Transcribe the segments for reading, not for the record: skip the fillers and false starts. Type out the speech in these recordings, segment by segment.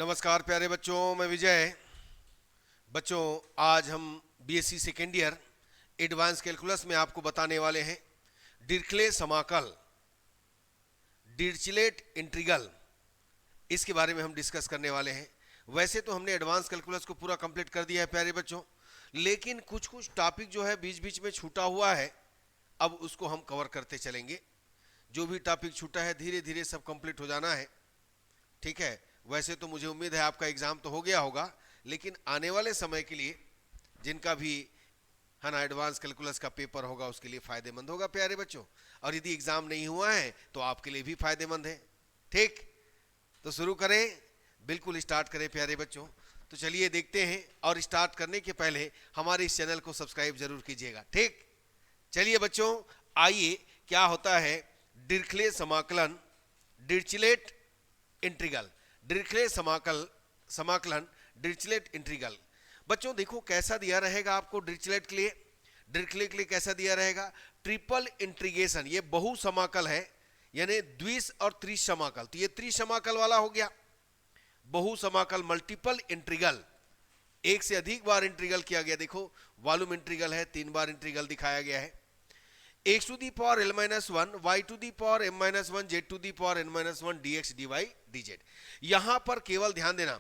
नमस्कार प्यारे बच्चों, मैं विजय। बच्चों, आज हम BSc second year advance calculus में आपको बताने वाले हैं डिरिचलेट समाकल, डिरिचलेट इंटीग्रल, इसके बारे में हम डिस्कस करने वाले हैं। वैसे तो हमने एडवांस कैलकुलस को पूरा कंप्लीट कर दिया है प्यारे बच्चों, लेकिन कुछ कुछ टॉपिक जो है बीच बीच में छूटा हुआ है, अब उसको हम कवर करते चलेंगे। जो भी टॉपिक छूटा है धीरे धीरे सब कंप्लीट हो जाना है, ठीक है। वैसे तो मुझे उम्मीद है आपका एग्जाम तो हो गया होगा, लेकिन आने वाले समय के लिए जिनका भी है ना एडवांस कैलकुलस का पेपर होगा उसके लिए फायदेमंद होगा प्यारे बच्चों। और यदि एग्जाम नहीं हुआ है तो आपके लिए भी फायदेमंद है, ठीक। तो शुरू करें, बिल्कुल स्टार्ट करें प्यारे बच्चों। तो चलिए देखते हैं, और स्टार्ट करने के पहले हमारे इस चैनल को सब्सक्राइब जरूर कीजिएगा, ठीक। चलिए बच्चों, आइए क्या होता है डिरिचलेट समाकलन, डिरिचलेट इंटीग्रल, डिरिचलेट समाकलन, डिरिचलेट इंटीग्रल। बच्चों देखो कैसा दिया रहेगा आपको डिरिचलेट के लिए। डिरिचलेट के लिए कैसा दिया रहेगा? ट्रिपल इंटीग्रेशन, ये बहु समाकल है, यानी द्विश और त्रिश समाकल। तो ये त्रिश समाकल वाला हो गया। बहु समाकल मल्टीपल इंटीग्रल, एक से अधिक बार इंटीग्रल किया गया। देखो वॉल्यूम इंटीग्रल है, 3 बार इंटीग्रल दिखाया गया है। x to the power l minus 1, y to the power m minus 1, z to the power n minus 1 dx dy dz। यहां पर केवल ध्यान देना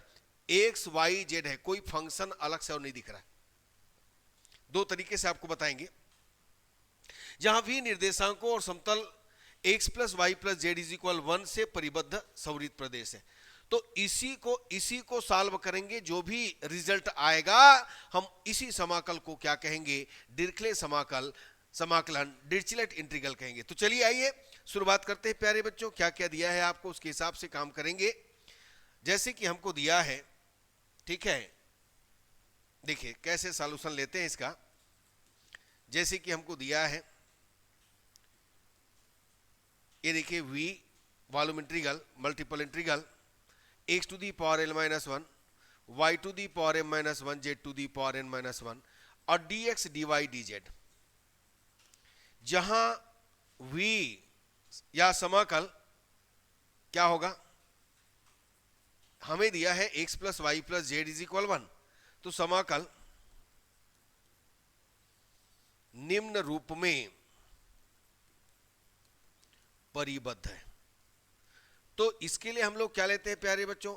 x y z है, कोई फंक्शन अलग से और नहीं दिख रहा है। दो तरीके से आपको बताएंगे। जहां v निर्देशांकों और समतल x plus y plus z is equal 1 से परिबद्ध सौरित प्रदेश है, तो इसी को सॉल्व करेंगे। जो भी रिजल्ट आएगा हम इसी समाकल को क्या कहेंगे? डिरिचलेट समाकलन, डिरिचलेट इंटीग्रल कहेंगे। तो चलिए आइए शुरुआत करते हैं प्यारे बच्चों। क्या क्या दिया है आपको उसके हिसाब से काम करेंगे। जैसे कि हमको दिया है, ठीक है, देखिए कैसे सॉल्यूशन लेते हैं इसका। जैसे कि हमको दिया है, ये देखिए v volume integral multiple integral x to the power l minus 1, y to the power m minus 1, z to the power n minus 1 और dx dy dz। जहां v या समाकल क्या होगा? हमें दिया है x plus y plus z is equal 1, तो समाकल निम्न रूप में परिबद्ध है। तो इसके लिए हम लोग क्या लेते हैं प्यारे बच्चों?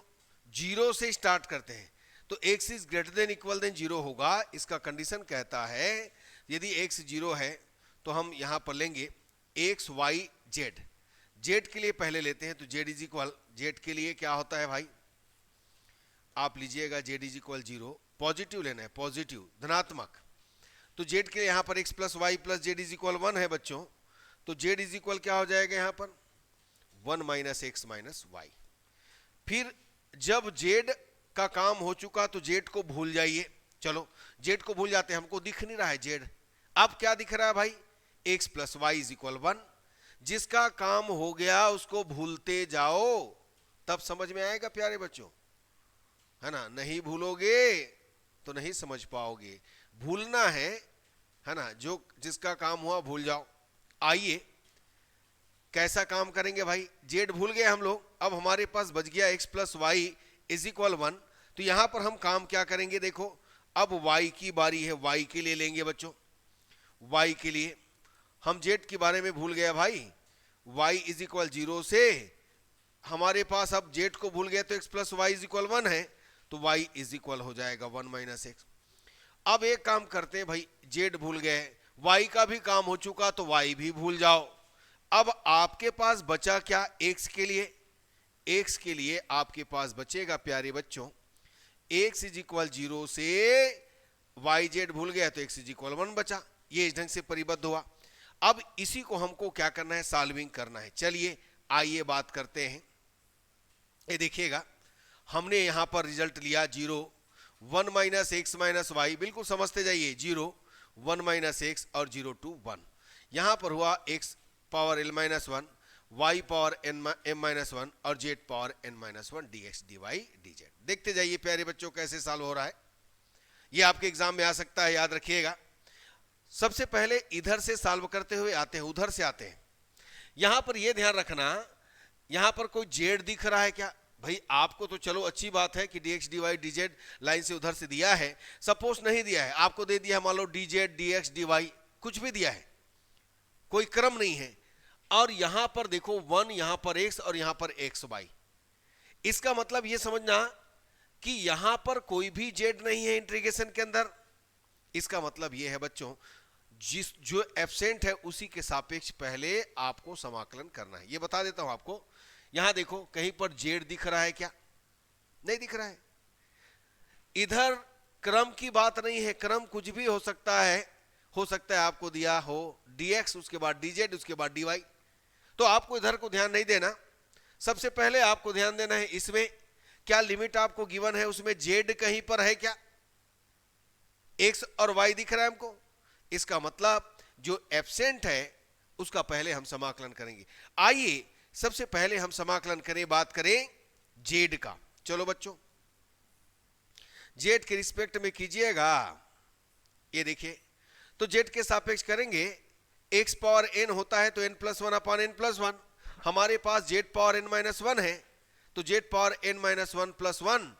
जीरो से स्टार्ट करते हैं। तो x is greater than equal than zero होगा। इसका कंडीशन कहता है यदि x जीरो है तो हम यहां पर लेंगे x y z। z के लिए पहले लेते हैं, तो z इज इक्वल, z के लिए क्या होता है भाई? आप लीजिएगा z इज इक्वल 0, पॉजिटिव लेना है, पॉजिटिव धनात्मक। तो z के लिए यहां पर x plus y plus z is equal 1 है बच्चों, तो z इज इक्वल क्या हो जाएगा यहां पर? 1 माइनस एक्स माइनस वाई। फिर जब z का काम हो चुका तो z को भूल जाइए। चलो z को भूल जाते हैं, हमको दिख नहीं रहा है z। अब क्या दिख रहा है भाई? x plus y is equal 1। जिसका काम हो गया उसको भूलते जाओ, तब समझ में आएगा प्यारे बच्चों, है ना। नहीं भूलोगे तो नहीं समझ पाओगे। भूलना है ना, जो जिसका काम हुआ भूल जाओ। आइए कैसा काम करेंगे भाई? जेड भूल गए हम लोग, अब हमारे पास बच गया x plus y is equal 1। तो यहां पर हम काम क्या करेंगे? देखो अब y की बारी है, y के लिए लेंगे बच्चों। y के लिए हम z के बारे में भूल गया भाई, y इज इक्वल 0 से हमारे पास अब z को भूल गए तो x plus y is equal 1 है, तो y इज इक्वल हो जाएगा 1 माइनस एक्स। अब एक काम करते हैं भाई, z भूल गए, y का भी काम हो चुका तो y भी भूल जाओ। अब आपके पास बचा क्या? x के लिए आपके पास बचेगा प्यारे बच्चों x इज इक्वल 0 से y z भूल गया तो x इज इक्वल 1 बचा। ये इस ढंग से परिबद्ध हुआ। अब इसी को हमको क्या करना है? सॉल्विंग करना है। चलिए आइए बात करते हैं। ये देखिएगा हमने यहां पर रिजल्ट लिया 0, 1 माइनस एक्स माइनस वाई, बिल्कुल समझते जाइए। 0 1 माइनस एक्स और 0 टू 1। यहां पर हुआ x power l minus 1, y power m minus 1 और z power n minus 1 dx dy dz। देखते जाइए प्यारे बच्चों कैसे सॉल्व हो रहा है। ये आपके एग्जाम में आ सकता है, याद रखिएगा। सबसे पहले इधर से सॉल्व करते हुए आते हैं, उधर से आते हैं। यहां पर यह ध्यान रखना, यहां पर कोई जेड दिख रहा है क्या? भाई आपको तो चलो अच्छी बात है कि dx dy dz लाइन से उधर से दिया है, सपोज नहीं दिया है, आपको दे दिया है मान लो dz dx dy, कुछ भी दिया है, कोई क्रम नहीं है, और यहां पर देखो 1 यहां पर x और यहां पर x y, इसका मतलब ये समझना कि यहां पर कोई भी z नहीं है इंटीग्रेशन के अंदर। इसका मतलब ये है बच्चों, जिस जो एब्सेंट है उसी के सापेक्ष पहले आपको समाकलन करना है। ये बता देता हूं आपको, यहां देखो कहीं पर z दिख रहा है क्या? नहीं दिख रहा है। इधर क्रम की बात नहीं है, क्रम कुछ भी हो सकता है आपको दिया हो dx, उसके बाद dz, उसके बाद dy, तो आपको इधर को ध्यान नहीं देना। सबसे पहले आपको ध्यान देना है इसमें क्या लिमिट आपको गिवन है, उसमें z कहीं पर है क्या? x और y दिख रहा है हमको, इसका मतलब जो एब्सेंट है उसका पहले हम समाकलन करेंगे। आइए सबसे पहले हम समाकलन करें, बात करें z का। चलो बच्चों z के रिस्पेक्ट में कीजिएगा, ये देखिए, तो z के सापेक्ष करेंगे, x पावर n होता है तो n plus one upon n plus one, हमारे पास z power n minus one है, तो z power n minus one plus one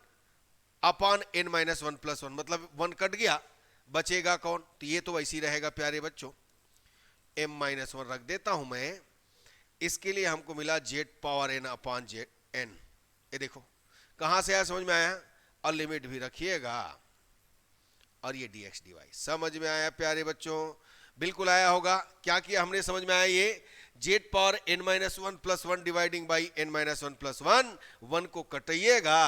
upon n minus one plus one, मतलब वन कट गया, बचेगा कौन? तो ये तो वैसे ही रहेगा प्यारे बच्चों, m माइनस वन रख देता हूं मैं, इसके लिए हमको मिला z power n upon z n। ये देखो कहां से आया, समझ में आया? और लिमिट भी रखिएगा, और ये dx dy समझ में आया प्यारे बच्चों? बिल्कुल आया होगा। क्या किया हमने, समझ में आया? ये z power n minus one plus one dividing by n minus one plus one, one को कटिएगा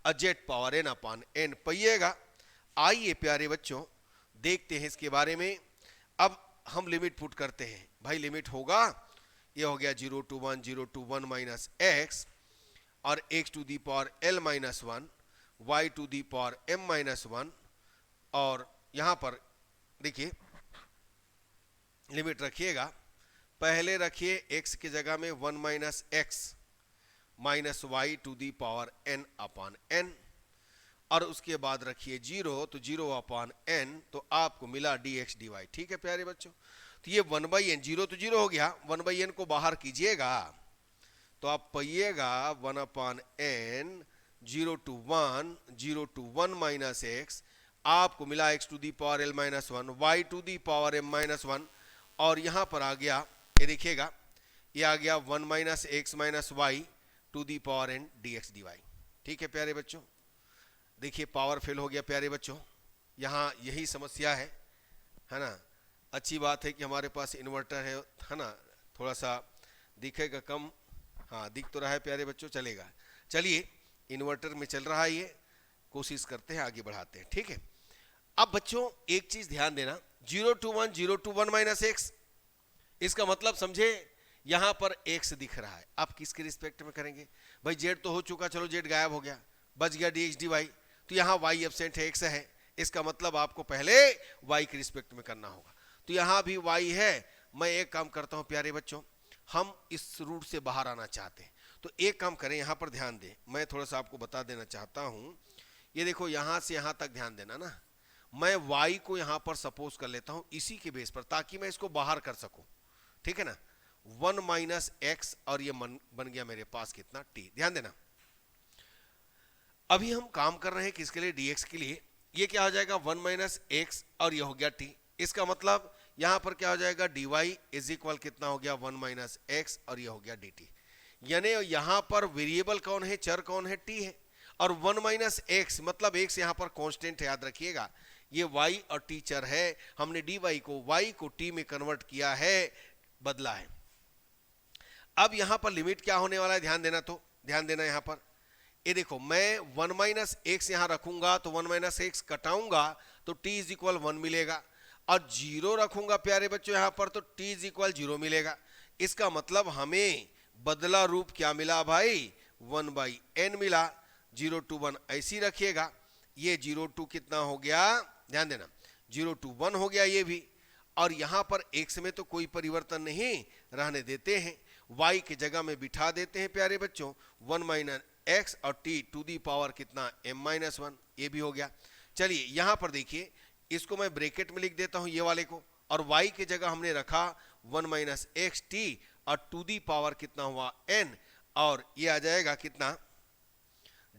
और z power n upon n पाइएगा। आइए प्यारे बच्चों देखते हैं इसके बारे में। अब हम लिमिट पुट करते हैं। भाई लिमिट होगा, ये हो गया 0 to 1 0 to 1 माइनस x, और x to the power l minus one, y to the power m minus one, और यहां पर देखिए लिमिट रखिएगा, पहले रखिए x की जगह में 1 minus x minus y to the power n upon n, और उसके बाद रखिए 0, तो 0 अपॉन n, तो आपको मिला dx dy। ठीक है प्यारे बच्चों, तो ये 1 बाई एन, 0 तो 0 हो गया, 1 बाई एन को बाहर कीजिएगा तो आप पाइएगा 1 upon n, 0 to 1 0 to 1 minus x, आपको मिला x to the power l minus one, y to the power m minus one, और यहां पर आ गया, ये देखिएगा, ये आ गया 1 minus x minus y to the power n dx dy। ठीक है प्यारे बच्चों, देखिए पावर फेल हो गया प्यारे बच्चों, यहाँ यही समस्या है ना। अच्छी बात है कि हमारे पास इन्वर्टर है ना, थोड़ा सा दिखेगा कम, हाँ दिख तो रहा है प्यारे बच्चों, चलेगा। चलिए इन्वर्टर में चल रहा है ये, कोशिश करते हैं आगे बढ़ाते हैं। ठीक है, अब बच्चों एक चीज ध्यान देना, 0 to 1 0 to 1 माइनस एक्स, इसका मतलब समझे यहां पर x दिख रहा है, आप किसके रिस्पेक्ट में करेंगे? भाई z तो हो चुका, चलो z गायब हो गया, बच गया dx dy, तो यहाँ y एब्सेंट है, x है, इसका मतलब आपको पहले y के रिस्पेक्ट में करना होगा। तो यहाँ भी y है, मैं एक काम करता हूँ प्यारे बच्चों, हम इस रूट से बाहर आना चाहते हैं, तो एक काम करें, यहाँ पर ध्यान दें, मैं थोड़ा सा आपको बता देना चाहता हूँ। ये देखो यहाँ से यहाँ तक ध्यान देना ना, मैं y को यहाँ पर सपोज कर लेता हूँ इसी के बेस पर, ताकि मैं इसको बाहर कर सकूँ। ठीक है ना, 1 माइनस एक्स, और ये बन गया मेरे पास कितना, t। ध्यान देना, अभी हम काम कर रहे हैं किसके लिए, dx के लिए। ये क्या हो जाएगा 1 माइनस एक्स, और ये हो गया t, इसका मतलब यहां पर क्या हो जाएगा, dy इज इक्वल कितना हो गया 1 माइनस एक्स, और ये हो गया dt। यानी यहां पर वेरिएबल कौन है, चर कौन है, t है, और 1 माइनस एक्स मतलब x यहां पर कांस्टेंट है, याद रखिएगा, ये y और t चर है, हमने dy को y को t में कन्वर्ट किया है, बदला है। अब यहां पर लिमिट क्या होने वाला है, ध्यान देना, तो ध्यान देना यहां पर, ये देखो मैं 1 माइनस एक्स यहां रखूंगा तो 1 माइनस एक्स कटाऊंगा तो t इज इक्वल 1 मिलेगा, और 0 रखूंगा प्यारे बच्चों यहां पर तो t इज इक्वल 0 मिलेगा। इसका मतलब हमें बदला रूप क्या मिला भाई, 1 बाई एन मिला। 0 to 1 ऐसी रखिएगा, ये 0 to कितना हो गया, ध्यान देना, 0 to 1 हो गया ये भी, और यहां पर x में तो कोई परिवर्तन नहीं रहने देते हैं, y की जगह में बिठा देते हैं प्यारे बच्चों 1 माइनस एक्स, और t टू दी पावर कितना m माइनस वन, ये भी हो गया। चलिए यहां पर देखिए, इसको मैं ब्रैकेट में लिख देता हूं ये वाले को, और y की जगह हमने रखा 1 माइनस एक्स टी, और टू दी पावर कितना हुआ n, और ये आ जाएगा कितना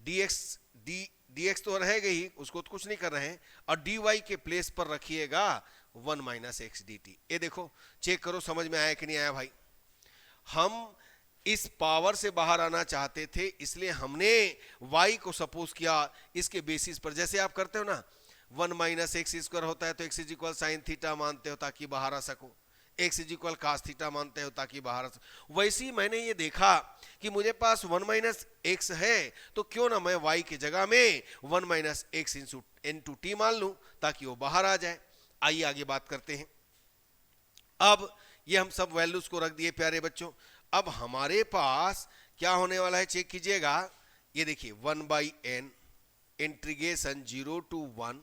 dx तो रहेगा ही, उसको तो कुछ नहीं कर रहे हैं, और dy के प्लेस पर रखिएगा 1 माइनस एक्स डी टी। ये देखो चेक करो समझ में आया कि नहीं आया भाई। हम इस पावर से बाहर आना चाहते थे, इसलिए हमने y को सपोज किया इसके बेसिस पर, जैसे आप करते हो ना 1 माइनस एक्स स्क्वायर होता है तो x is equal sine theta मानते हो ताकि बाहर आ सको, x is equal cos theta मानते हो ताकि बाहर आ सको। वैसे ही मैंने ये देखा कि मुझे पास 1 माइनस एक्स है, तो क्यों ना मैं y की जगह में 1 माइनस एक्स इंटू टी मान लूं ताकि वो बाहर आ जाए। आइए आगे बात करते हैं। अब ये हम सब वैल्यूज को रख दिए प्यारे बच्चों। अब हमारे पास क्या होने वाला है चेक कीजिएगा। ये देखिए 1/n इंटीग्रेशन 0 to 1।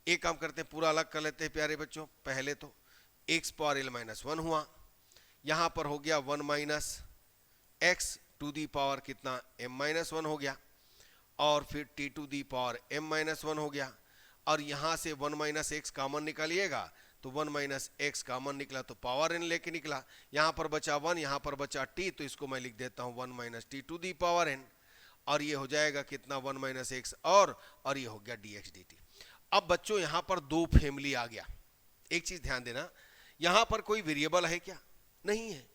एक काम करते हैं पूरा अलग कर लेते हैं प्यारे बच्चों। पहले तो x पावर l माइनस 1 हुआ, यहां पर हो गया 1 minus x to the power कितना m माइनस 1 हो गया, और फिर t to the power m minus 1 हो गया, और यहां से 1 माइनस एक्स कॉमन निकालिएगा तो 1 माइनस एक्स कॉमन निकला तो पावर n लेके निकला, यहां पर बचा 1, यहां पर बचा t, तो इसको मैं लिख देता हूं 1 minus t to the power n, और ये हो जाएगा कितना 1 माइनस एक्स, और ये हो गया dx dt। अब बच्चों यहां पर दो फैमिली आ गया। एक चीज ध्यान देना, यहां पर कोई वेरिएबल है क्या? नहीं है।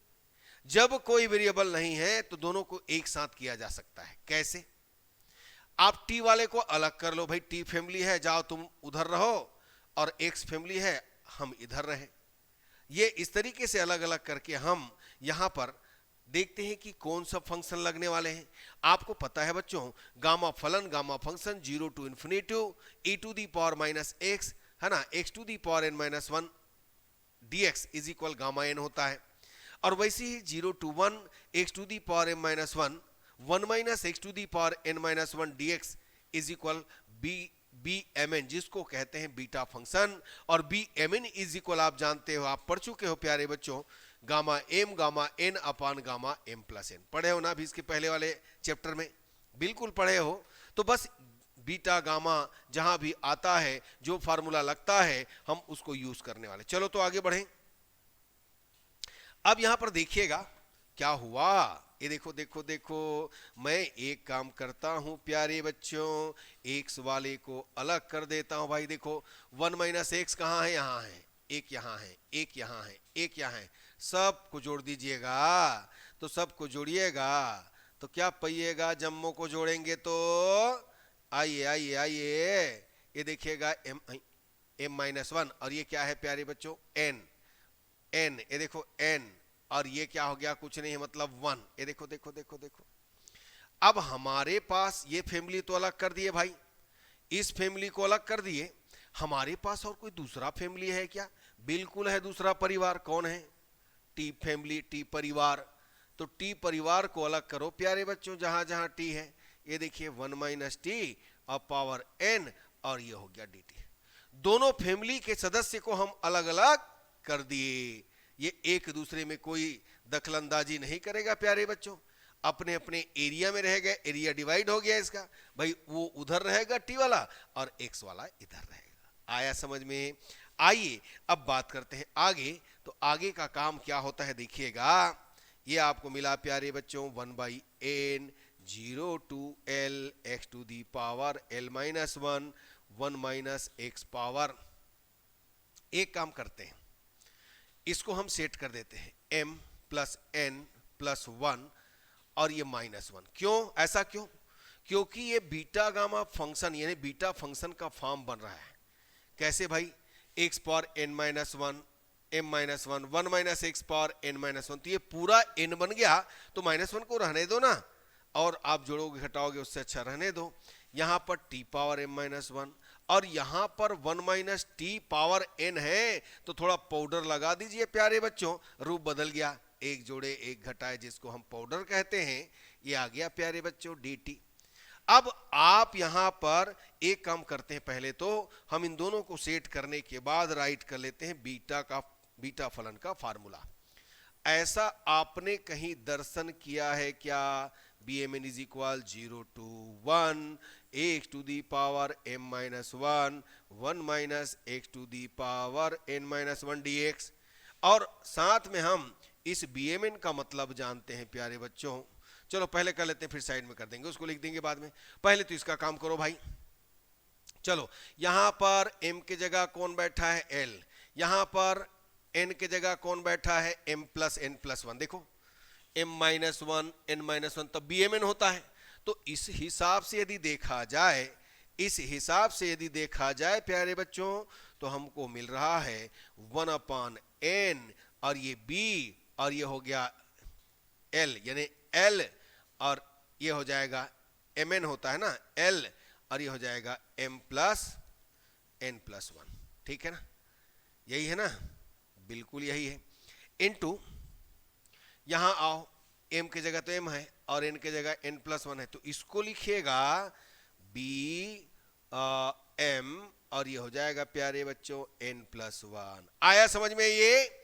जब कोई वेरिएबल नहीं है तो दोनों को एक साथ किया जा सकता है। कैसे? आप टी वाले को अलग कर लो, भाई टी फैमिली है जाओ तुम उधर रहो, और एक्स फैमिली है हम इधर रहे। ये इस तरीके से अलग अलग करके हम यहां पर देखते हैं कि कौन सा फंक्शन लगने वाले हैं। आपको पता है बच्चों गामा फलन gamma function 0 to infinity e to the power minus x है ना, x to the power n minus 1 dx is equal gamma n होता है। और वैसे ही 0 to 1 x to the power m minus 1 1 minus x to the power n minus 1 dx is equal B M N, जिसको कहते हैं beta function. और B M N is equal आप जानते हो, आप पढ़ चुके हो प्यारे बच्चों, गामा एम गामा एन अपान गामा एम प्लस एन। पढ़े हो ना अभी इसके पहले वाले चैप्टर में? बिल्कुल पढ़े हो। तो बस बीटा गामा जहां भी आता है जो फार्मूला लगता है हम उसको यूज करने वाले। चलो तो आगे बढ़ें। अब यहां पर देखिएगा क्या हुआ। ये देखो देखो देखो, मैं एक काम करता हूं प्यारे बच्चों, एक्स वाले को अलग कर देता हूं। भाई देखो 1 माइनस एक्स कहाँ है? यहाँ है, एक यहाँ है, एक यहाँ है, एक यहाँ है, सबको जोड़ दीजिएगा। तो सबको जोड़िएगा तो क्या पाइएगा? जम्मो को जोड़ेंगे तो आइए आइए आइए, ये देखिएगा m माइनस 1, और ये क्या है प्यारे बच्चों? n। ये देखो n, और ये क्या हो गया? कुछ नहीं है, मतलब 1। ये देखो देखो देखो देखो। अब हमारे पास ये फैमिली तो अलग कर दिए भाई, इस फैमिली को अलग कर दिए। हमारे पास और कोई दूसरा फैमिली है क्या? बिल्कुल है, दूसरा परिवार। कौन है? टी फैमिली, टी परिवार। तो टी परिवार को अलग करो प्यारे बच्चों जहां जहां टी है। ये देखिए 1 माइनस टी और पावर n, और ये हो गया dt। दोनों फैमिली के सदस्य को हम अलग अलग कर दिए। ये एक दूसरे में कोई दखलंदाजी नहीं करेगा प्यारे बच्चों, अपने अपने एरिया में रहेगा। एरिया डिवाइड हो गया इसका, भाई वो उधर रहेगा टी वाला और एक्स वाला इधर रहेगा। आया समझ में? आइए अब बात करते हैं आगे। तो आगे का काम क्या होता है देखिएगा। ये आपको मिला प्यारे बच्चों 1/n 0 to l x to the power l minus 1 1 minus x power. एक काम करते हैं, इसको हम सेट कर देते हैं m प्लस n प्लस 1 और ये माइनस 1। क्यों? ऐसा क्यों? क्योंकि ये बीटा गामा फंक्शन यानी बीटा फंक्शन का फॉर्म बन रहा है। कैसे भाई? x power n minus 1 m minus 1 1 minus x power n minus 1, तो ये पूरा n बन गया, तो माइनस 1 को रहने दो ना, और आप जोड़ोगे घटाओगे उससे अच्छा रहने दो। यहां पर t पावर m माइनस 1 और यहां पर 1 माइनस टी पावर n है, तो थोड़ा पाउडर लगा दीजिए प्यारे बच्चों, रूप बदल गया, एक जोड़े एक घटाए जिसको हम पाउडर कहते हैं, ये आ गया प्यारे बच्चों dt। अब आप यहां पर एक काम करते हैं, पहले तो हम इन दोनों को सेट करने के बाद राइट कर लेते हैं बीटा फलन का फार्मूला। ऐसा आपने कहीं दर्शन किया है क्या? bmn is equal 0 to 1 x to the power m minus 1 1 minus x to the power n minus 1 dx। और साथ में हम इस bmn का मतलब जानते हैं प्यारे बच्चों। चलो पहले कर लेते हैं, फिर साइड में कर देंगे, उसको लिख देंगे बाद में। पहले तो इसका काम करो भाई। चलो यहां पर m की जगह कौन बैठा है, l। यहां पर n की जगह कौन बैठा है, m plus n plus one. देखो m minus one n minus one, तब भी mn होता है। तो इस हिसाब से यदि देखा जाए, इस हिसाब से यदि देखा जाए प्यारे बच्चों, तो हमको मिल रहा है 1/n, और ये b, और ये हो गया l, यानी l, और ये हो जाएगा mn होता है ना l, और ये हो जाएगा m plus n plus one. ठीक है ना, यही है ना, बिल्कुल यही है। इनटू यहां आओ, m की जगह तो m है और n की जगह n प्लस वन है, तो इसको लिखिएगा b m, और ये हो जाएगा प्यारे बच्चों n प्लस वन। आया समझ में? ये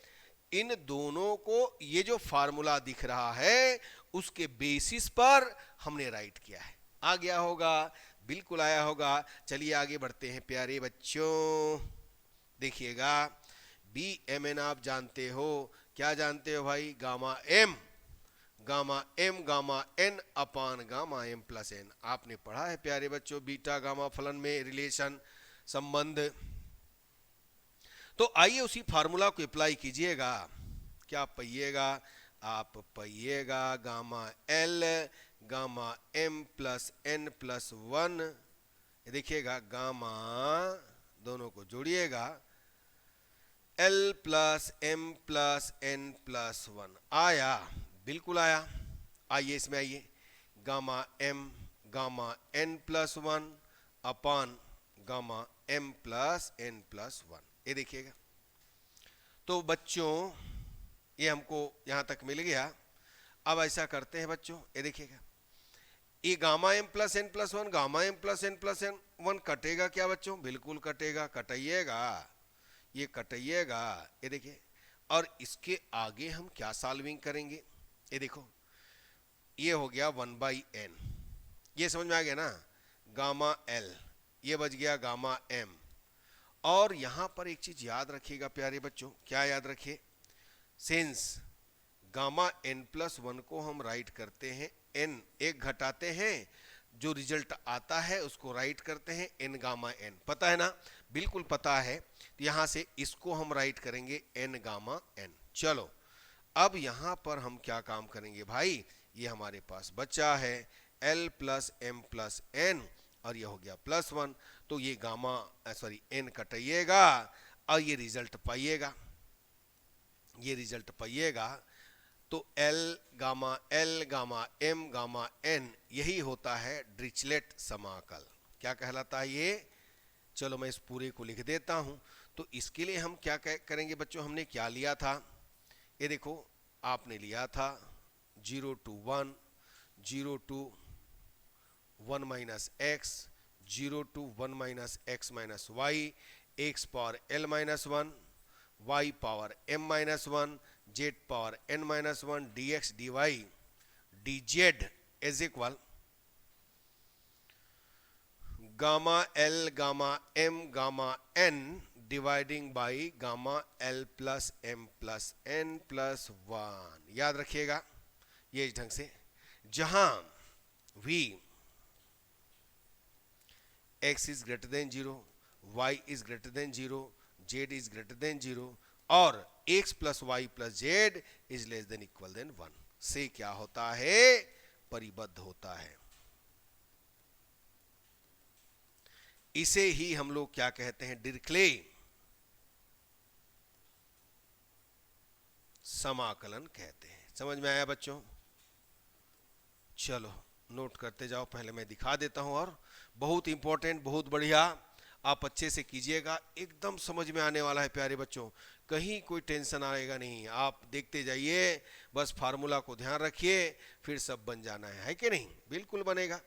इन दोनों को, ये जो फार्मूला दिख रहा है उसके बेसिस पर हमने राइट किया है। आ गया होगा, बिल्कुल आया होगा। चलिए आगे बढ़ते हैं प्यारे बच्चों, देखिएगा बी एम एन आप जानते हो, क्या जानते हो भाई, गामा एम गामा एन अपान गामा एम प्लस एन। आपने पढ़ा है प्यारे बच्चों बीटा गामा फलन में रिलेशन, संबंध। तो आइए उसी फार्मूला को अप्लाई कीजिएगा। क्या पाइएगा आप, पाइएगा gamma L gamma M plus N plus one. देखिएगा गामा, दोनों को जोड़िएगा, L plus M plus N plus one. आया, बिल्कुल आया। आइए इसमें आइए, gamma N plus one upon gamma M plus N plus one. ये देखिएगा, तो बच्चों ये हमको यहां तक मिल गया। अब ऐसा करते हैं बच्चों, ये देखिएगा, ये gamma M plus N plus one, gamma M plus N plus n one कटेगा क्या बच्चों, बिल्कुल कटेगा, कटाइएगा, ये कटाइएगा। ये देखिए, और इसके आगे हम क्या सॉल्विंग करेंगे, ये देखो, ये हो गया 1/n, ये समझ में आ गया ना, गामा एल, ये बच गया गामा एम। और यहां पर एक चीज याद रखिएगा प्यारे बच्चों, क्या याद रखिए, since gamma N plus one को हम राइट करते हैं, एन एक घटाते हैं, जो रिजल्ट आता है उसको राइट करते हैं एन गामा एन। पता है ना, बिल्कुल पता है। तो यहां से इसको हम राइट करेंगे एन गामा एन। चलो अब यहां पर हम क्या काम करेंगे भाई, ये हमारे पास बचा है l plus M plus n, और ये हो गया प्लस वन। तो ये गामा सॉरी एन कटाइएगा, और ये रिजल्ट पाइएगा, ये रिजल्ट पाइएगा। तो l gamma m gamma n, यही होता है डिरिचलेट समाकल। क्या कहलाता है ये, चलो मैं इस पूरे को लिख देता हूं। तो इसके लिए हम क्या करेंगे बच्चों, हमने क्या लिया था, ये देखो, आपने लिया था 0 to 1, 0 to 1 minus x, 0 to 1 minus x minus y, x power l minus 1, y power m minus 1, z power n minus 1, dx dy dz is equal gamma l gamma m gamma n dividing by gamma l plus m plus n plus 1। याद रखिएगा ये इस ढंग से, जहां v x is greater than 0, y is greater than 0, z is greater than 0, और x plus y plus z is less than equal than 1 से क्या होता है, परिबद्ध होता है। इसे ही हम लोग क्या कहते हैं, डिरिक्ले समाकलन कहते हैं। समझ में आया बच्चों? चलो नोट करते जाओ, पहले मैं दिखा देता हूं। और बहुत इंपॉर्टेंट, बहुत बढ़िया, आप अच्छे से कीजिएगा, एकदम समझ में आने वाला है प्यारे बच्चों, कहीं कोई टेंशन आएगा नहीं। आप देखते जाइए, बस फार्मूला को ध्यान रखिए, फिर सब बन जाना है कि नहीं, बिल्कुल बनेगा।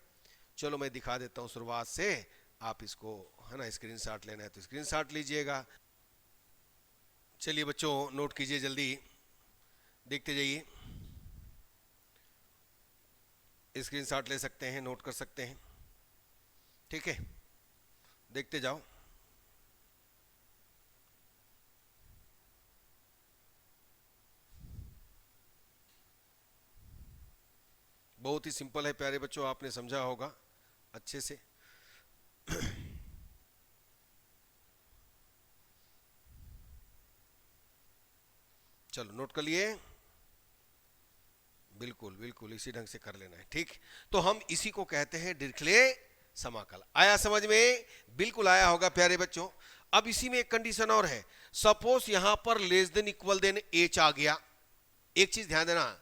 चलो मैं दिखा देता हूं शुरुआत से, आप इसको है ना स्क्रीनशॉट लेना है तो स्क्रीनशॉट लीजिएगा। चलिए बच्चों नोट कीजिए, जल्दी देखते जाइए, स्क्रीनशॉट ले सकते हैं, नोट कर सकते हैं, ठीक है, देखते जाओ। बहुत ही सिंपल है प्यारे बच्चों, आपने समझा होगा अच्छे से। चलो नोट कर लिए, बिल्कुल बिल्कुल इसी ढंग से कर लेना है, ठीक। तो हम इसी को कहते हैं डिरिख्ले समाकल। आया समझ में? बिल्कुल आया होगा प्यारे बच्चों। अब इसी में एक कंडीशन और है, सपोज यहां पर less than equal then H आ गया। एक चीज ध्यान देना,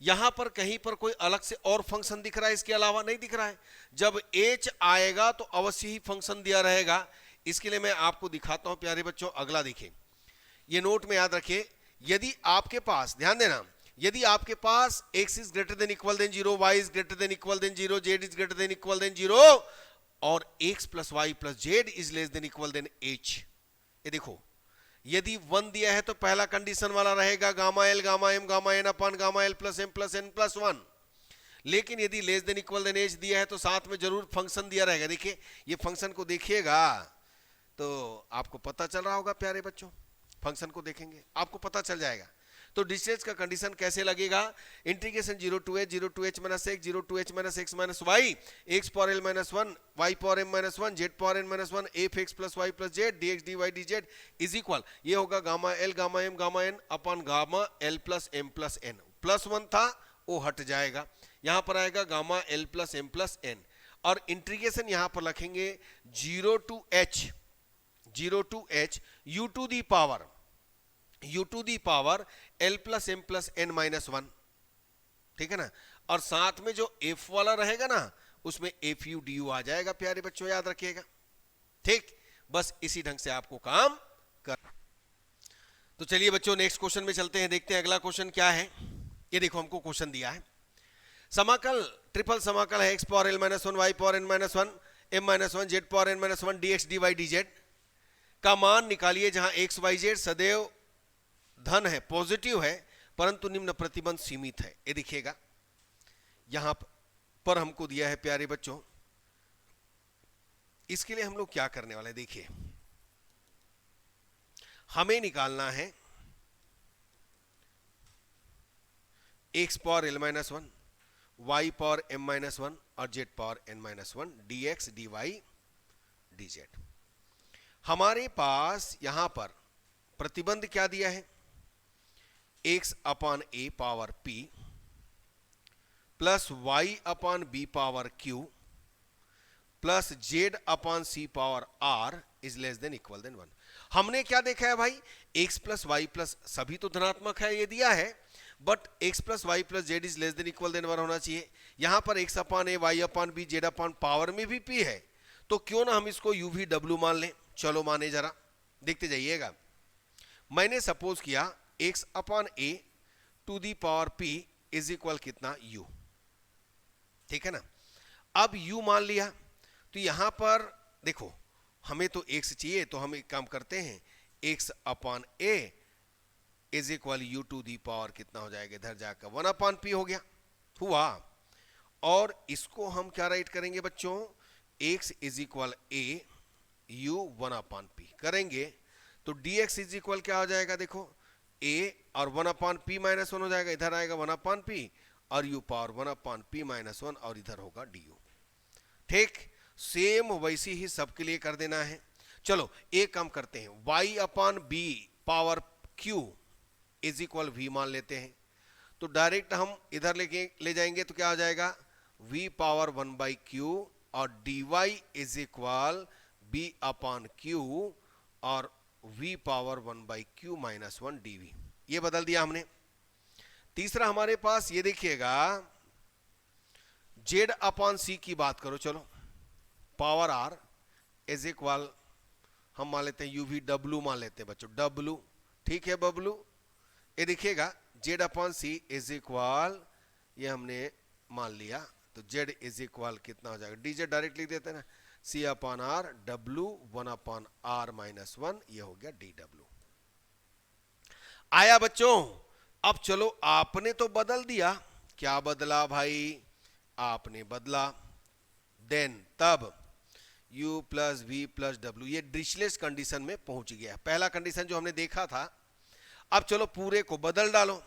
यहां पर कहीं पर कोई अलग से और फंक्शन दिख रहा है, इसके अलावा नहीं दिख रहा है। जब एच आएगा तो अवश्य ही फंक्शन दिया रहेगा। इसके लिए मैं आपको दिखाता हूं प्यारे बच्चों, अगला देखिए, ये नोट में याद रखिए, यदि आपके पास, ध्यान देना, यदि आपके पास x is greater than equal than 0, y is greater than equal than 0, z is greater than equal than 0 और x plus y plus z is less than equal than h, ये देखो, यदि 1 दिया है तो पहला कंडीशन वाला रहेगा gamma L gamma m gamma n upon gamma l plus M plus N plus 1। लेकिन यदि less than equal then h दिया है तो साथ में जरूर फंक्शन दिया रहेगा। देखिए ये फंक्शन को देखिएगा तो आपको पता चल रहा होगा प्यारे बच्चों, फंक्शन को देखेंगे आपको पता चल जाएगा। तो डिस्टेंस का कंडीशन कैसे लगेगा, integration 0 to h minus x 0 to h minus x minus y x power l minus 1 y power m minus 1 z power n minus 1 f x plus y plus z dx dy dz is equal, ये होगा gamma l gamma m gamma n upon gamma l plus m plus n। Plus 1 था वो हट जाएगा, यहां पर आएगा gamma l plus m plus n और इंटीग्रेशन यहां पर लिखेंगे 0 to h u to the power l plus m plus n minus 1, ठीक है ना। और साथ में जो f वाला रहेगा ना उसमें एफ यू डी यू आ जाएगा प्यारे बच्चों, याद रखिएगा, ठीक। बस इसी ढंग से आपको काम कर। तो चलिए बच्चों नेक्स्ट क्वेश्चन में चलते हैं, देखते हैं अगला क्वेश्चन क्या है। ये देखो हमको क्वेश्चन दिया है, समाकल ट्रिपल समाकल है x power l minus 1 y power n minus 1 m minus 1 z power n minus 1 dx dy dz का मान निकालिए जहां x y z सदैव धन है, पॉजिटिव है, परंतु निम्न प्रतिबंध सीमित है। ये देखिएगा यहां पर हमको दिया है प्यारे बच्चों, इसके लिए हम लोग क्या करने वाले हैं, देखिए हमें निकालना है x power l minus 1 y power m minus 1 और z power n minus 1 dx dy dz। हमारे पास यहां पर प्रतिबंध क्या दिया है, x upon a power p plus y upon b power q plus z upon c power r is less than equal than 1। हमने क्या देखा है भाई, x प्लस वाई प्लस सभी तो धनात्मक है ये दिया है, but x plus y plus z is less than equal than 1 होना चाहिए। यहां पर x upon a y upon b z upon power में भी p है, तो क्यों ना हम इसको u v w मान लें। चलो माने जरा, देखते जाइएगा। मैंने सपोज किया x upon a to the power p is equal कितना u, ठीक है ना। अब u मान लिया तो यहां पर देखो हमें तो x चाहिए, तो हम एक काम करते हैं, x upon a is equal u to the power कितना हो जाएगा, इधर जाकर 1 अपॉन p हो गया हुआ। और इसको हम क्या राइट करेंगे बच्चों, x is equal a u 1 upon p करेंगे तो dx इज इक्वल क्या हो जाएगा, देखो a और 1 अपॉन p माइनस 1 हो जाएगा, इधर आएगा 1 अपॉन p और u power 1 upon p minus 1 और इधर होगा du, ठीक। सेम वैसे ही सबके लिए कर देना है। चलो एक काम करते हैं, y upon b power q is equal v मान लेते हैं, तो डायरेक्ट हम इधर ले जाएंगे तो क्या हो जाएगा, v पावर 1 बाई q और dy is equal b upon q और v power 1 by q minus 1 dv, ये बदल दिया हमने। तीसरा हमारे पास ये देखिएगा z अपॉन c की बात करो, चलो पावर r इज इक्वल हम मान लेते हैं uv w मान लेते हैं बच्चों, w ठीक है बबलू। ये देखिएगा z upon c is equal, ये हमने मान लिया तो z इज इक्वल कितना हो जाएगा, dz डायरेक्ट लिख देते हैं ना, c upon r w 1 upon r minus 1, ये हो गया dw। आया बच्चों। अब चलो आपने तो बदल दिया, क्या बदला भाई, आपने बदला, देन तब u plus v plus w, ये डिरिचलेट कंडीशन में पहुंच गया। पहला कंडीशन जो हमने देखा था, अब चलो पूरे को बदल डालो।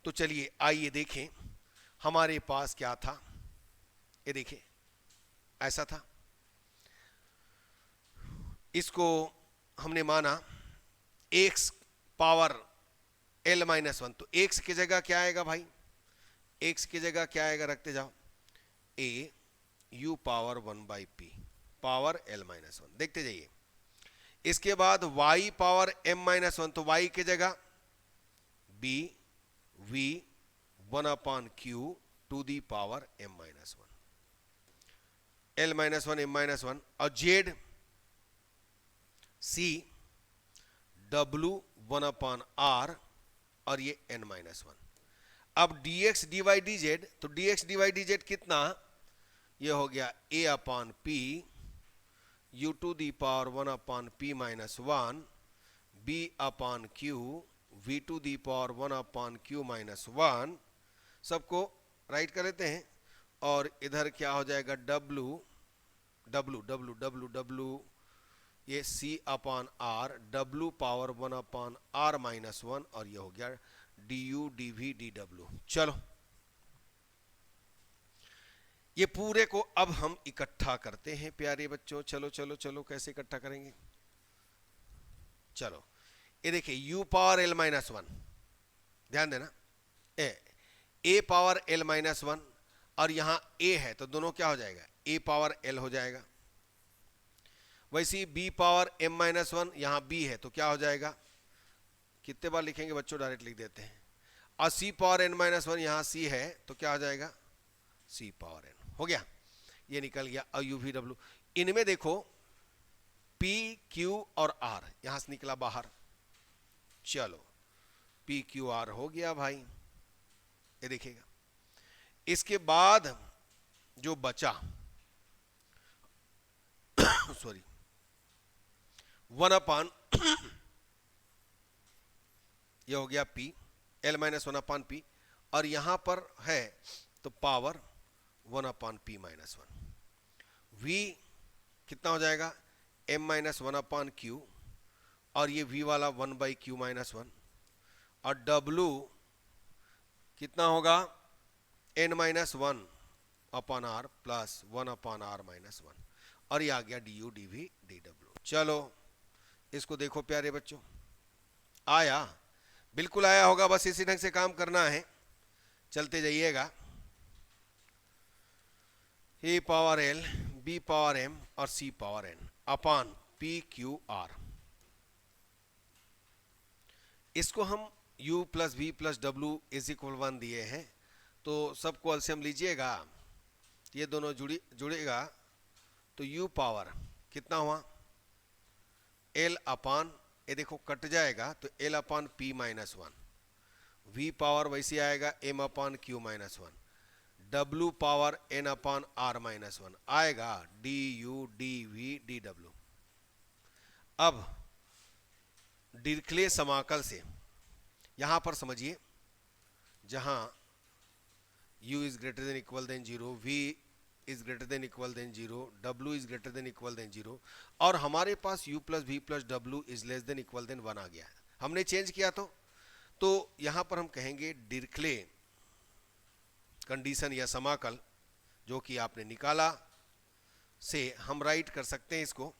तो चलिए आइए देखें, हमारे पास क्या था, ये देखिए ऐसा था, इसको हमने माना x power l minus one, तो x की जगह क्या आएगा भाई, x की जगह क्या आएगा, रखते जाओ, a u power one by p power l minus one, देखते जाइए। इसके बाद y power m minus one, तो y की जगह b v one upon q to the power m minus one, l minus one m minus one, और z c w one upon r और ये n माइनस वन। अब dx dy dz, तो dx dy dz कितना, ये हो गया a upon p u to the power one upon p minus one b upon q v to the power one upon q minus one, सबको write कर लेते हैं। और इधर क्या हो जाएगा, w w w w w ये c upon r w power one upon r minus one, और ये हो गया du dv dw। चलो ये पूरे को अब हम इकट्ठा करते हैं प्यारे बच्चों, चलो चलो चलो, कैसे इकट्ठा करेंगे, चलो ये देखिए u power l minus one, ध्यान देना, a power l minus one, और यहां a है तो दोनों क्या हो जाएगा, a पावर l हो जाएगा। वैसे ही b power m minus one, यहां b है तो क्या हो जाएगा, कितने बार लिखेंगे बच्चों, डायरेक्ट लिख देते हैं। और c power n minus one, यहां c है तो क्या हो जाएगा, c पावर n, हो गया, ये निकल गया। और u v w, इनमें देखो p q और r यहां से निकला बाहर, चलो p q r हो गया भाई, ये देखिएगा। इसके बाद जो बचा सॉरी वन अपान ये हो गया p l minus one upon p, और यहां पर है तो power one upon p minus one, v कितना हो जाएगा, m minus one upon q, और ये v वाला one by q minus one, और w कितना होगा, n minus one upon r plus one upon r minus one, और ये आ गया d u d v d डब्ल्यू। चलो इसको देखो प्यारे बच्चों, आया, बिल्कुल आया होगा, बस इसी ढंग से काम करना है, चलते जाइएगा। a power l b power m और c पावर n अपान p q r, इसको हम u plus v plus w is equal one दिए हैं, तो सबको एलसीएम लीजिएगा, ये दोनों जुड़ेगा तो u पावर कितना हुआ, l अपान, ये देखो कट जाएगा तो l upon p minus one, v power वैसे आएगा m upon q minus one, w power n upon r minus one आएगा d u d v d डब्ल्यू। अब डिरिख्ले समाकल से यहां पर समझिए, जहां u is greater than equal than zero, v is greater than equal than zero, w is greater than equal than zero, और हमारे पास u plus v plus w is less than equal then one आ गया है, हमने change किया तो यहां पर हम कहेंगे डिरिख्ले कंडीशन या समाकल जो कि आपने निकाला से हम राइट कर सकते हैं इसको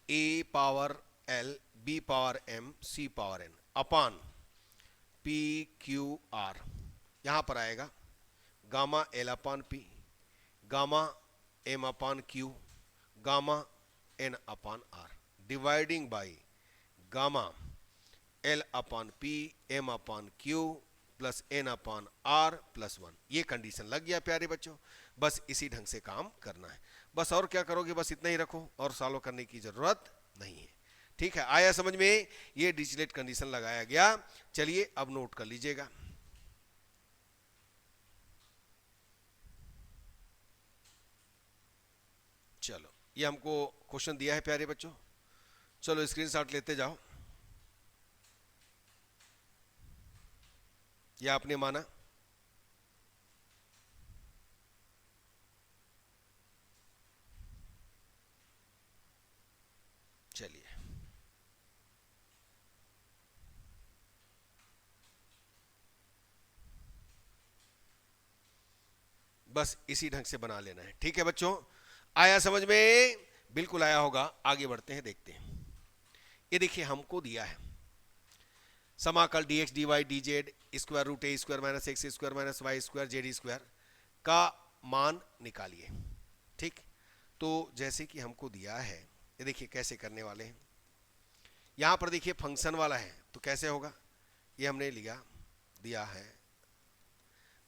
a power l b power m c power n upon p q r, यहां पर आएगा gamma l upon p, gamma m upon q, gamma n upon r, dividing by gamma l upon p m upon q plus n upon r plus one. ये condition लग गया प्यारे बच्चों, बस इसी ढंग से काम करना है, बस और क्या करोगे, बस इतना ही रखो और सॉल्व करने की जरूरत नहीं है। ठीक है, आया समझ में, ये डिरिचलेट कंडीशन लगाया गया। चलिए अब नोट कर लीजिएगा। चलो ये हमको क्वेश्चन दिया है प्यारे बच्चों, चलो स्क्रीनशॉट लेते जाओ। ये आपने माना, चलिए बस इसी ढंग से बना लेना है। ठीक है बच्चों, आया समझ में? बिल्कुल आया होगा। आगे बढ़ते हैं, देखते हैं। ये देखिए हमको दिया है समाकल D x D Y D Z square root A square minus X square minus Y square Z square का मान निकालिए। ठीक, तो जैसे कि हमको दिया है, ये देखिए कैसे करने वाले हैं। यहां पर देखिए फंक्शन वाला है, तो कैसे होगा? ये हमने दिया है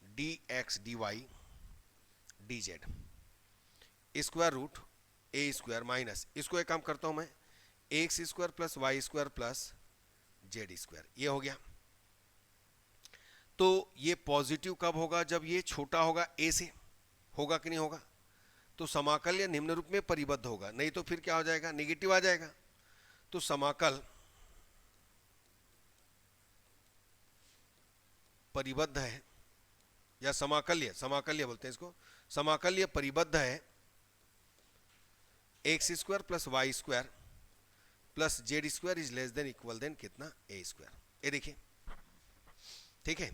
D x D Y D Z square root A square minus, इसको एक काम करता हूं मैं, X square plus Y square plus Z square, ये हो गया। तो ये पॉजिटिव कब होगा? जब ये छोटा होगा ए से, होगा कि नहीं होगा? तो समाकल या निम्न रूप में परिबद्ध होगा, नहीं तो फिर क्या हो जाएगा? नेगेटिव आ जाएगा। तो समाकल परिबद्ध है, या समाकल्य बोलते हैं इसको, समाकल्य परिबद्ध है x square plus Y square plus Z square is less than equal than कितना? A square. ये देखिए, ठीक है।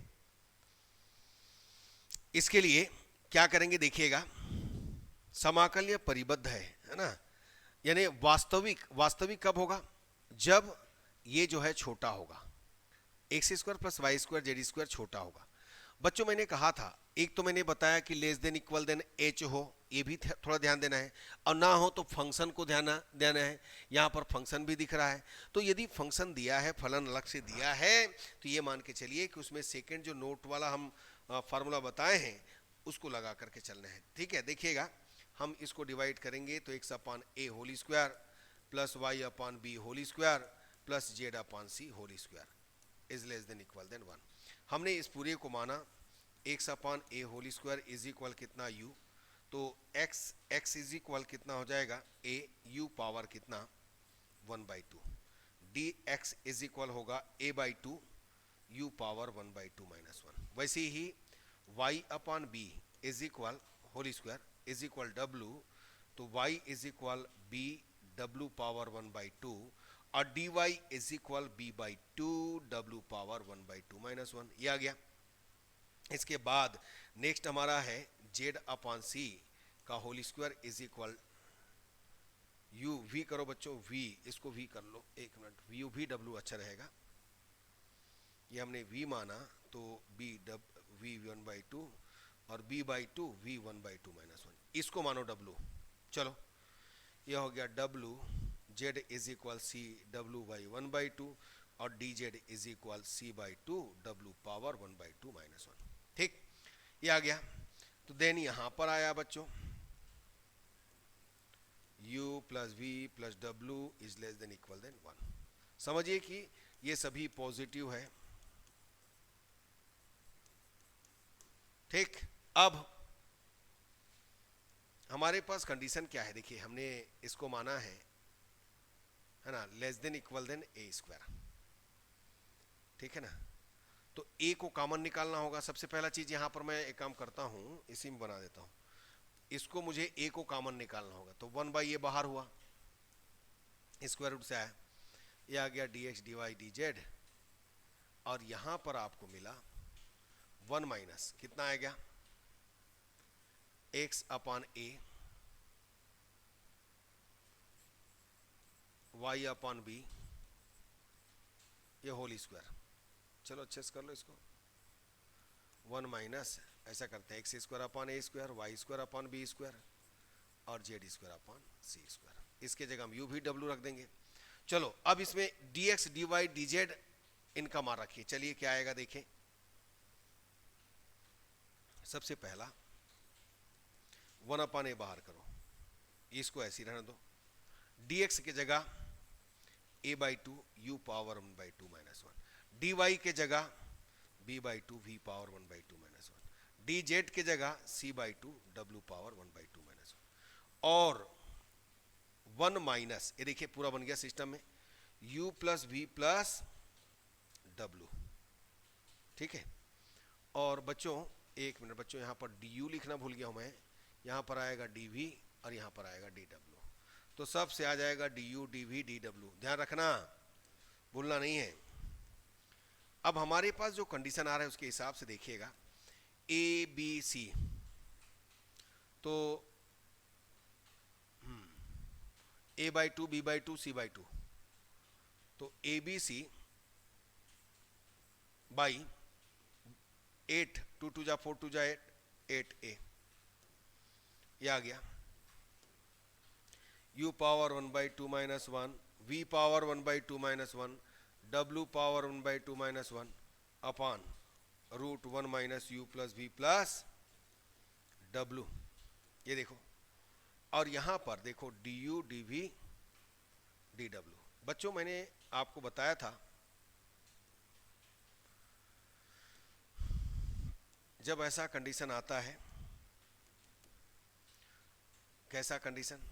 इसके लिए क्या करेंगे देखिएगा, समाकल्य परिबद्ध है ना, यानी वास्तविक कब होगा? जब ये जो है छोटा होगा, x square plus Y square Z square छोटा होगा। बच्चों मैंने कहा था, एक तो मैंने बताया कि less than equal then h हो, ये भी थोड़ा ध्यान देना है, और ना हो तो फंक्शन को ध्यान देना है। यहाँ पर फंक्शन भी दिख रहा है, तो यदि फंक्शन दिया है, फलन अलग से दिया है, तो ये मान के चलिए कि उसमें सेकंड जो नोट वाला हम फार्मूला बताए हैं उसको लगा करके चलना है। ठीक है, देखिएगा हम इसको डिवाइड करेंगे तो x upon a whole square plus y upon b whole square plus z upon c whole square is less than equal than 1। हमने इस पूरे को माना x upon a whole square is equal कितना यू, तो x is equal कितना हो जाएगा? ए यू पावर कितना? 1/2। डी एक्स इज इक्वल होगा A by two U power 1/2 minus 1। वैसे ही Y upon B is equal whole square is equal W, तो Y is equal B W power 1/2 और D Y is equal B by two W power 1/2 minus 1। ये आ गया। इसके बाद next हमारा है जेड अपॉन सी का whole square is equal u v करो बच्चों, वी इसको वी कर लो, एक मिनट, वी वी डब्लू अच्छा रहेगा। ये हमने v माना तो b v 1/2 और b by two v 1/2 minus 1, इसको मानो w। चलो यह हो गया w z is equal c w by 1/2 और d z is equal c by two W power 1/2 minus 1। ठीक, ये आ गया। तो देन यहां पर आया बच्चों u plus v plus w is less than equal than 1। समझिए कि ये सभी पॉजिटिव है। ठीक, अब हमारे पास कंडीशन क्या है? देखिए हमने इसको माना है ना, लेस देन इक्वल देन ए स्क्वायर। ठीक है ना, तो ए को कॉमन निकालना होगा। सबसे पहला चीज यहां पर मैं एक काम करता हूं, इसी में बना देता हूं, इसको मुझे ए को कॉमन निकालना होगा। तो 1/a बाहर हुआ, स्क्वायर रूट से आया, ये आ गया d x D Y D z, और यहां पर आपको मिला 1 माइनस कितना आएगा? X upon a y upon b ये होल स्क्वायर। चलो अच्छे से कर लो इसको, 1 माइनस ऐसा करते हैं X square upon A square Y square upon B square और Z square upon C square. इसके जगह हम यू भी डब्ल्यू रख देंगे। चलो अब इसमें d x D Y D z इनका मान रखिए। चलिए क्या आएगा देखें। सबसे पहला 1 अपॉन ए बाहर करो, इसको ऐसे ही रहने दो, dx की जगह a by two U power 1/2 minus 1, dy के जगह b by two we power 1/2 minus 1, dz के जगह c by two w power 1/2 minus 1, और 1 माइनस, ये देखिए पूरा बन गया सिस्टम में, u plus v plus w। ठीक है, और बच्चों एक मिनट बच्चों, यहाँ पर du लिखना भूल गया हूं मैं, यहाँ पर आएगा dv और यहाँ पर आएगा dw, तो सब से आ जाएगा du dv dw, ध्यान रखना भूलना नहीं है। अब हमारे पास जो कंडीशन आ रहा है उसके हिसाब से देखिएगा, a b c तो a/2 b/2 c/2, तो ABC बाई 8, 2 2 जा 4 2 जा 8, 8a ये आ गया। u power 1/2 minus 1, v power 1/2 minus 1, w power 1/2 minus 1 upon √1 minus u plus v plus w। ये देखो, और यहां पर देखो du dv dw। बच्चों मैंने आपको बताया था जब ऐसा कंडीशन आता है, कैसा condition,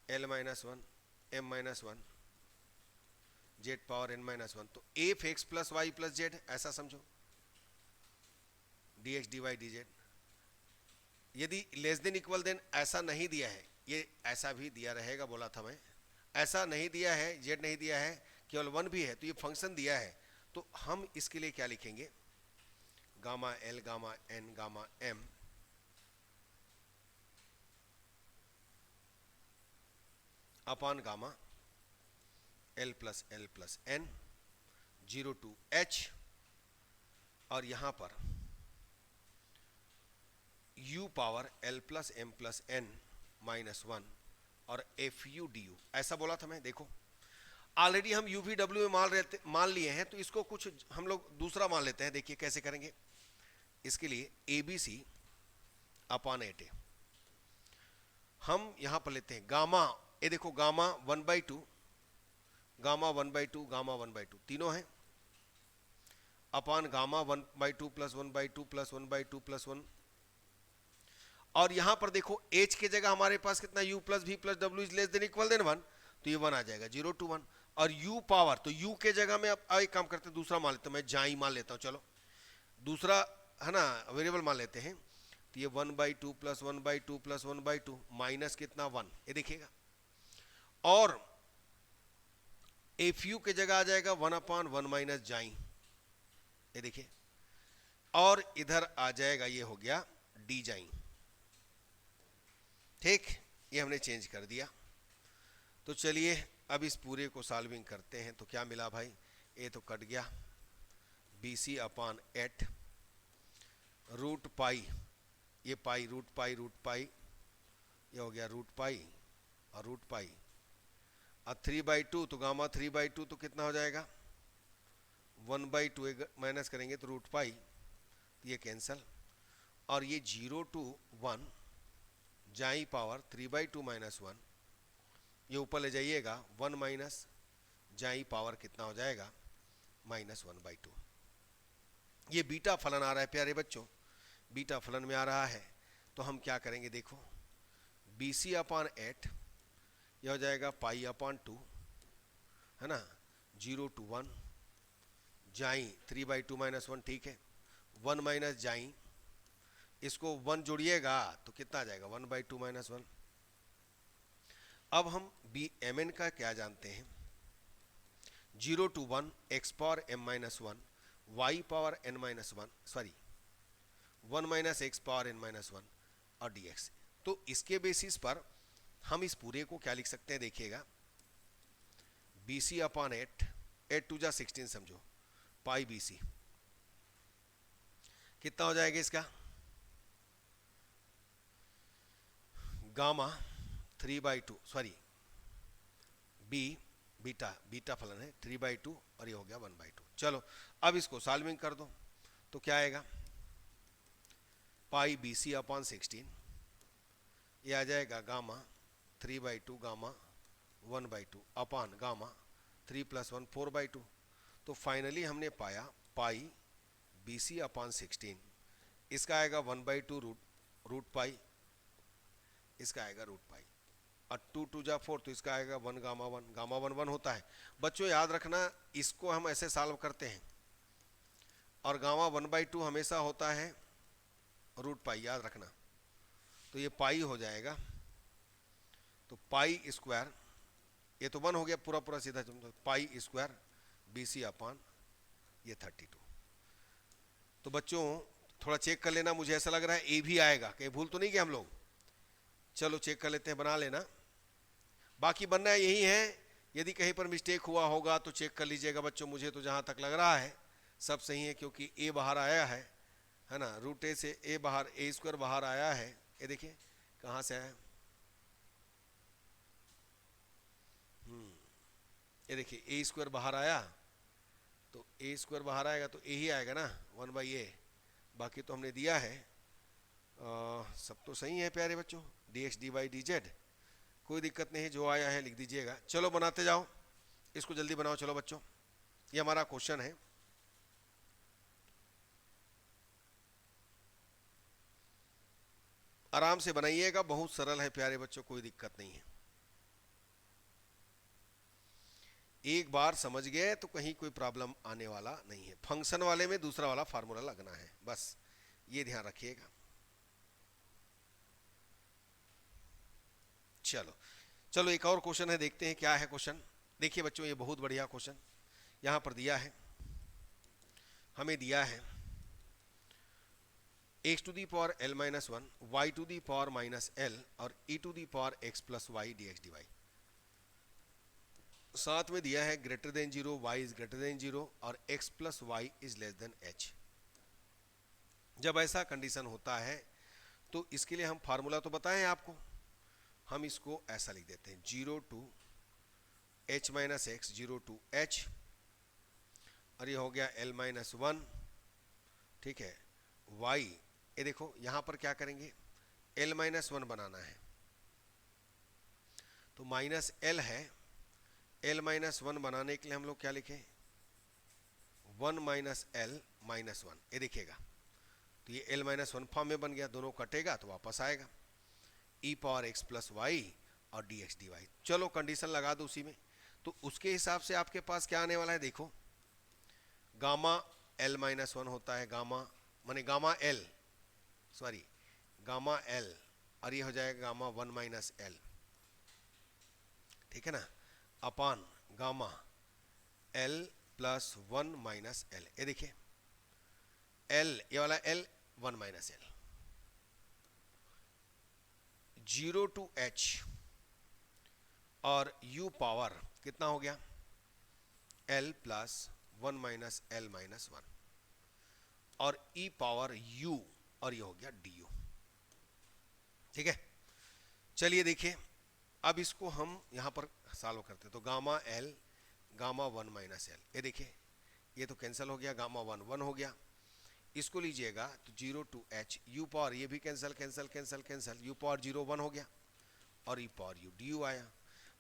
l minus 1 m minus 1 z power n minus 1, तो f x plus y plus z, ऐसा समझो, dx dy dz। यदि लेस देन इक्वल देन ऐसा नहीं दिया है, ये ऐसा भी दिया रहेगा बोला था मैं, ऐसा नहीं दिया है, z नहीं दिया है, केवल 1 भी है, तो ये फंक्शन दिया है, तो हम इसके लिए क्या लिखेंगे, gamma l gamma n gamma m upon gamma l plus n 0 to h, और यहां पर u power l plus m plus n minus 1 और fu du, ऐसा बोला था मैं। देखो ऑलरेडी हम u v w में मान लिए हैं, तो इसको कुछ हम लोग दूसरा मान लेते हैं। देखिए कैसे करेंगे, इसके लिए ABC अपॉन 8a हम यहां पर लेते हैं गामा, ये देखो गामा 1/2 गामा 1/2 गामा 1/2 तीनों हैं, upon gamma 1/2 plus 1/2 plus 1/2 plus 1, और यहां पर देखो h के जगह हमारे पास कितना u plus v plus w is less than equal than 1, तो ये 1 आ जाएगा 0 to 1, और u पावर, तो u के जगह में अब एक काम करते हैं, दूसरा मान लेते हैं, मैं जाई मान लेता हूं, चलो दूसरा है ना वेरिएबल मान लेते हैं, तो ये 1/2 प्लस 1/2 प्लस 1/2 माइनस कितना 1, ये देखिएगा, और fu के जगह आ जाएगा 1/1 माइनस जाई, ये देखिए, और इधर आ जाएगा, ये हो गया डी जाई, ठीक, ये हमने चेंज कर दिया। तो चलिए अब इस पूरे को सॉल्विंग करते हैं, तो क्या मिला भाई, ये तो कट गया, BC अपॉन 8 रूट पाई, ये पाई रूट पाई, ये हो गया रूट पाई और रूट पाई, और 3/2, तो गामा 3/2 तो कितना हो जाएगा 1/2 माइनस करेंगे तो रूट पाई, ये कैंसल, और ये 0 to 1 जाई पावर 3/2 माइनस 1, ये ऊपर ले जाइएगा 1 माइनस जाई पावर कितना हो जाएगा -1/2। ये बीटा फलन आ रहा है प्यारे बच्चों, बीटा फलन में आ रहा है, तो हम क्या करेंगे, देखो BC अपॉन 8 ये हो जाएगा पाई अपॉन 2, है ना, 0 to 1 जाई 3/2 माइनस 1, ठीक है, 1 माइनस जाई, इसको 1 जोड़िएगा तो कितना आ जाएगा 1/2 माइनस 1। अब हम mn का क्या जानते हैं, 0 to 1 x power m minus 1 y power n minus 1, sorry 1 minus x power n minus 1 और dx। तो इसके बेसिस पर हम इस पूरे को क्या लिख सकते हैं, देखिएगा BC अपॉन 8 2 जा 16 समझो, पाई BC कितना हो जाएगा इसका, गामा 3/2, सॉरी बीटा फलन है 3/2 और ये हो गया 1/2। चलो अब इसको सॉल्विंग कर दो, तो क्या आएगा, पाई BC अपॉन 16, ये आ जाएगा गामा 3/2 गामा 1/2 अपॉन गामा 3 + 1 4/2। तो फाइनली हमने पाया पाई BC अपॉन 16, इसका आएगा 1/2 रूट पाई, इसका आएगा रूट पाई, और 2 2 जा 4, तो इसका आएगा 1 गामा 1, गामा 1 1 होता है। बच्चों याद रखना, इसको हम ऐसे सॉल्व करते हैं, और गामा 1/2 हमेशा होता है रूट पाई, याद रखना। तो ये पाई हो जाएगा, तो पाई स्क्वायर, ये तो 1 हो गया पूरा पूरा सीधा, पाई स्क्वायर BC अपॉन ये 32। तो बच्चों थोड़ा चेक कर लेना, मुझे ऐसा लग रहा है ए भी आएगा, कहीं भूल तो नहीं किया हम लोग। चलो चेक कर लेते हैं, बना लेना, बाकी बनना यही है। यदि कहीं पर मिस्टेक हुआ होगा तो चेक कर लीजिएगा बच्चों। मुझे तो जहाँ तक लग रहा है सब सही है, क्योंकि ए बाहर आया है ना, रूट ए से ए बाहर, ए स्क्वायर बाहर आया है। ये देखिए कहाँ से आया, ये देखिए ए स्क्वायर बाहर आया, तो ए स्क्वायर बाहर आएगा तो ए ही आएगा ना, 1/a। बाकी तो हमने दिया है, सब तो सही है प्यारे बच्चों, dx dy dz, कोई दिक्कत नहीं है, जो आया है लिख दीजिएगा। चलो बनाते जाओ, इसको जल्दी बनाओ। चलो बच्चों, ये हमारा क्वेश्चन है। आराम से बनाइएगा, बहुत सरल है प्यारे बच्चों, कोई दिक्कत नहीं है। एक बार समझ गए तो कहीं कोई प्रॉब्लम आने वाला नहीं है। फंक्शन वाले में दूसरा वाला फार्मूला लगना है, बस ये ध्यान रखिएगा। चलो चलो एक और क्वेश्चन है, देखते हैं क्या है क्वेश्चन। देखिए बच्चों, ये बहुत बढ़िया क्वेश्चन यहां पर दिया है, हमें दिया है x to the power l minus 1, y to the power minus l और e to the power x plus y dx dy। साथ में दिया है greater than 0, y is greater than 0 और x plus y is less than h। जब ऐसा condition होता है तो इसके लिए हम फार्मूला तो बताएं आपको, हम इसको ऐसा लिख देते हैं 0 to h minus x, 0 to h, और ये हो गया l माइनस 1, ठीक है। y, ये देखो यहां पर क्या करेंगे, l माइनस 1 बनाना है, तो माइनस l है, l माइनस 1 बनाने के लिए हम लोग क्या लिखें, 1 माइनस l माइनस 1। ये देखिएगा तो ये l माइनस 1 फॉर्म में बन गया, दोनों कटेगा तो वापस आएगा e power x plus y और dx dy। चलो कंडीशन लगा दो उसी में, तो उसके हिसाब से आपके पास क्या आने वाला है, देखो गामा l माइनस 1 होता है, गामा माने gamma l, sorry gamma l, और ये हो जाएगा गामा 1 माइनस l, ठीक है ना, upon gamma l plus 1 minus l। ये देखिए l, ये वाला l 1 minus l, 0 to h और u पावर कितना हो गया, l plus 1 minus l minus 1 और e पावर u, और ये हो गया du, ठीक है। चलिए देखिए अब इसको हम यहां पर सॉल्व करते हैं, तो gamma l gamma 1 minus l, ये देखिए ये तो कैंसिल हो गया, गामा 1 1 हो गया, इसको लीजिएगा तो 0 टू h, u पावर ये भी cancel cancel cancel cancel, u power 0 1 हो गया और e पावर u du आया।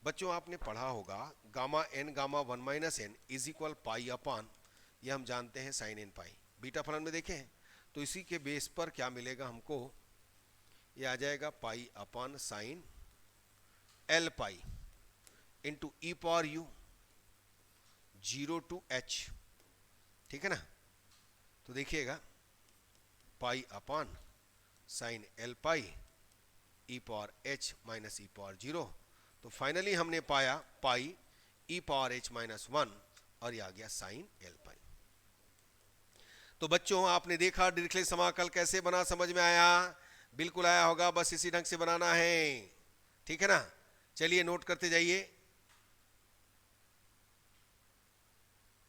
बच्चों आपने पढ़ा होगा gamma n gamma 1 minus n is equal pi upon, ये हम जानते हैं साइन n पाई, बीटा फलन में देखें तो इसी के बेस पर क्या मिलेगा हमको, ये आ जाएगा pi upon sine l pi into E power u 0 to h, ठीक है ना। तो देखिएगा pi upon sine l pi E power h minus E power 0, तो फाइनली हमने पाया pi E power h minus 1 और ये आ गया साइन l पाई। तो बच्चों आपने देखा डिरिचलेट समाकल कैसे बना, समझ में आया, बिल्कुल आया होगा, बस इसी ढंग से बनाना है, ठीक है ना। चलिए नोट करते जाइए,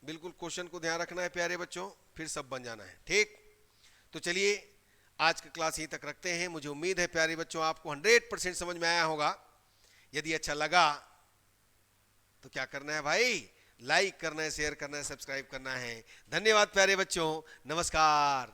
बिल्कुल क्वेश्चन को ध्यान रखना है प्यारे बच्चों, फिर सब बन जाना है, ठीक। तो चलिए आज की क्लास यहीं तक रखते हैं। मुझे उम्मीद है प्यारे बच्चों आपको 100% समझ में आया होगा। यदि अच्छा लगा तो क्या करना है भाई, लाइक करना है, शेयर करना है, सब्सक्राइब करना है। धन्यवाद प्यारे बच्चों, नमस्कार।